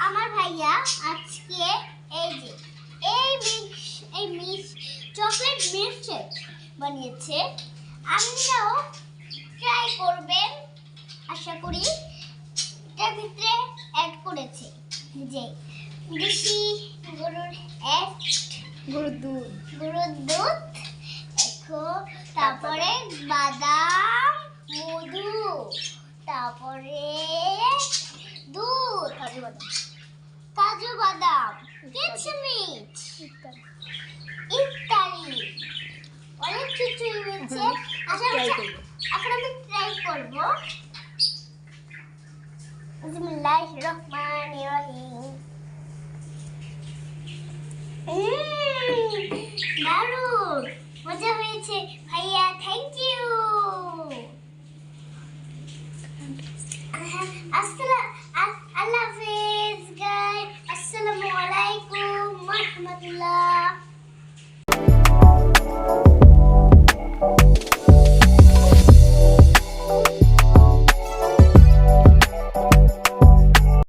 আমার ভাইয়া আজকে এই যে এই মিক্স চকলেট মিল্কশেক বানিয়েছে। আপনারাও ট্রাই করবেন আশা করি। এটার ভিতরে অ্যাড করেছে যে দেশি গরুর দুধ দেখো, তারপরে বাদাম, মধু, তারপরে দুধ, কাজু বাদাম, কিশমিশ ইত্যাদি অনেক কিছুই রয়েছে। এখন আমি ট্রাই করবো। বিসমিল্লাহির রহমানির রহিম। দারুণ মজা হয়েছে ভাইয়া, থ্যাংক ইউ। আল্লাহ হাফেজ।